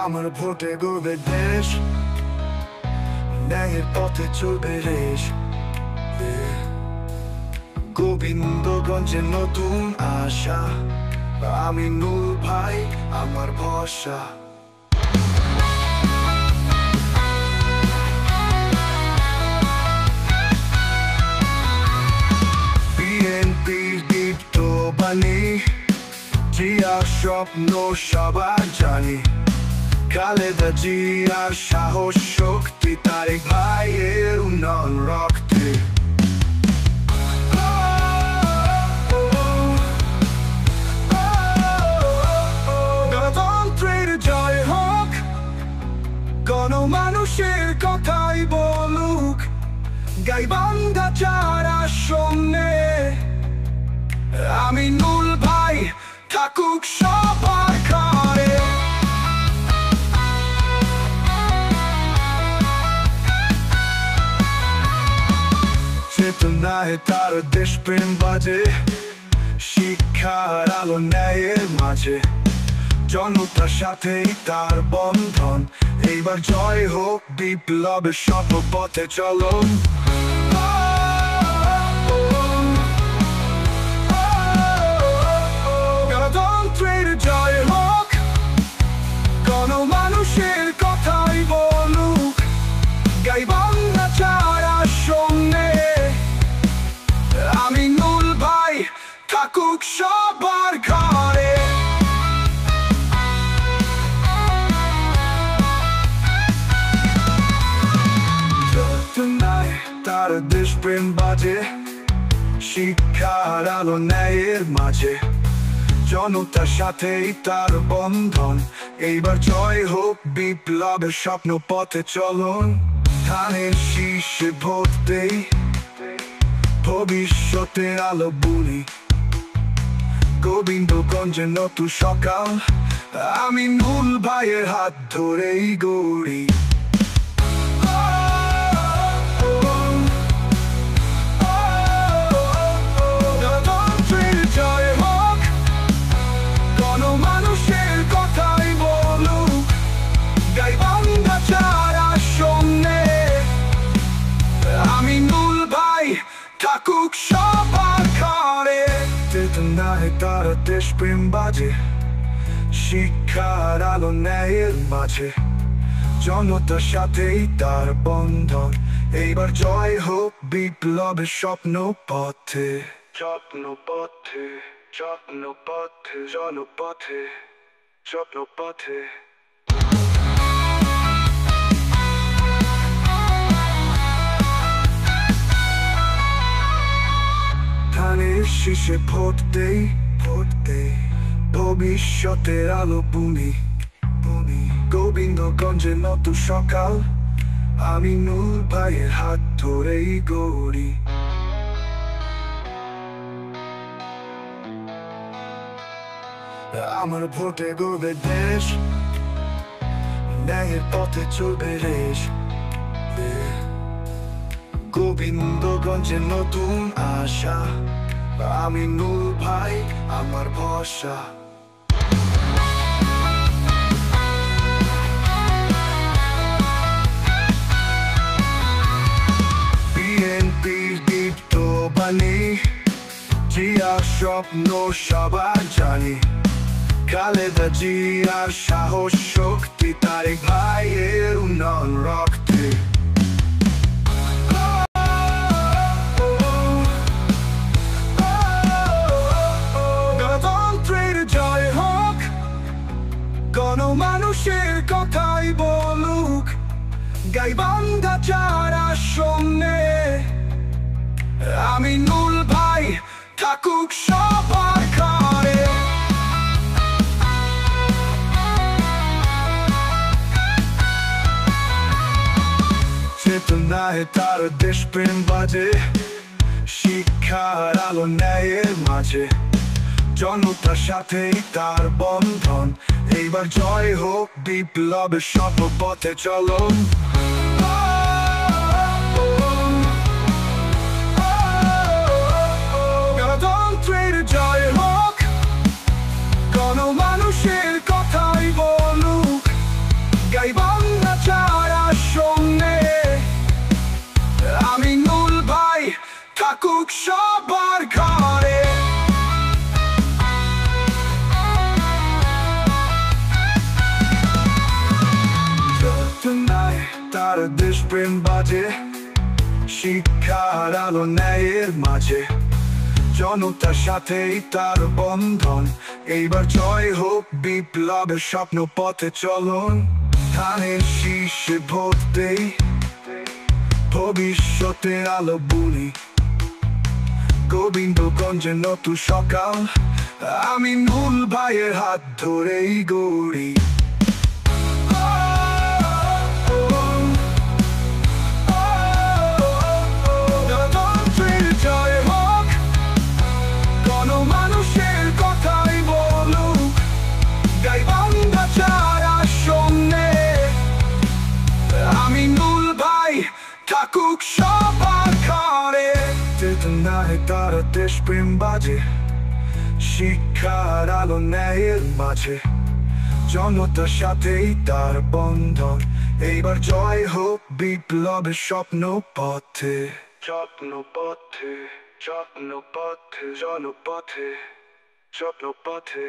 আমার ভোটে গড়বে দেশ, ন্যায়ের পথে চলবে রেশ। গোবিন্দগঞ্জে নতুন আশা, আমি নূর ভাই আমার ভরসা। বিএনপির দীপ্ত বাণী, জিয়ার স্বপ্ন সবার জানি। খালেদা জিয়ার সাহস শক্তি, তারেক ভাইয়ের উন্নয়ন রক্তে। গণতন্ত্রের জয় হোক, গণমানুষের কথাই বলুক। গাইবান্ধা চার আসনে আমি নূর ভাই থাকুক সবার ঘরে। চেতনায় তার দেশপ্রেম বাজে, শিক্ষার আলো ন্যায়ের মাঝে। জনতার সাথেই তার বন্ধন, এইবার জয় হোক বিপ্লবের স্বপ্ন পথে চলন। গণতন্ত্রের জয় হোক, গণমানুষের কথাই বলুক। গাইবান্ধা চার আসনে আমি নূর ভাই থাকুক সবার ঘরে। চেতনায় তার দেশপ্রেম বাজে, শিক্ষার আলো ন্যায়ের মাঝে। জনতার সাথেই তার বন্ধন, এইবার জয় হোক বিপ্লবের স্বপ্ন পথে চলন। ধানের শীর্ষে ভোট দেই, ভবিষ্যতের আলো বুনি। গোবিন্দগঞ্জে নতুন সকাল, আমি নূর ভাইয়ের হাত ধরেই গড়ি। গণতন্ত্রের জয় হোক, গণমানুষের কথাই বলুক। গাইবান্ধা চার আসনে আমি নূর ভাই থাকুক সবার ঘরে। চেতনায় তার দেশপ্রেম বাজে, শিক্ষার আলো ন্যায়ের মাঝে। জনতার সাথেই তার বন্ধন, এইবার জয় হোক বিপ্লবের স্বপ্ন পথে। স্বপ্ন পথে, স্বপ্ন পথে, জনপথে, স্বপ্ন পথে। ধানের শীষে ভোট দেই, ভোট দেই, ভবিষ্যতের আলো বুনি। গোবিন্দগঞ্জে নতুন সকাল, আমি নূর ভাইয়ের হাত ধরেই গড়ি। আমার ভোটে গড়বে দেশ, ন্যায়ের পথে চলবে রেশ। গোবিন্দগঞ্জে নতুন আশা, আমি নূর ভাই আমার ভরসা। বিএনপির দীপ্ত বাণী, জিয়ার স্বপ্ন সবার জানি। খালেদা জিয়ার সাহস শক্তি, তারেক ভাইয়ের উন্নয়ন রক্তে। গণতন্ত্রের জয় হোক, গণমানুষের কথাই বলুক। গাইবান্ধা চার আসনে আমি নূর ভাই থাকুক সবার ঘরে। চেতনায় তার দেশপ্রেম বাজে, শিক্ষার আলো ন্যায়ের মাঝে। জনতার সাথেই তার বন্ধন, এইবার জয় হোক বিপ্লবের স্বপ্ন পথে চলন। গণতন্ত্রের জয় হোক, গণমানুষের কথাই বলুক। প্রেম বাজে, শিক্ষার আলো ন্যায়ের মাঝে, জনতার সাথেই তার বন্ধন। এইবার জয় হোক বিপ্লবের স্বপ্ন পথে চলন। ধানের শীষে ভোট দেই, ভবিষ্যতের আলো বুনি। গোবিন্দগঞ্জে নতুন সকাল, আমিনুল ভাইয়ের হাত ধরেই গড়ি। গণতন্ত্রের জয় হোক, গণমানুষের কথাই বলুক। গাইবান্ধা 4 আসনে আমিনুল ভাই থাকুক সবার ঘরে। চেতনায় তার দেশপ্রেম বাজে, শিক্ষার আলো ন্যায়ের মাঝে, জনতার সাথেই তার বন্ধন। এইবার জয় হোক বিপ্লবের স্বপ্ন পথে, স্বপ্ন পথে, স্বপ্ন পথে, জনপথে, স্বপ্ন পথে।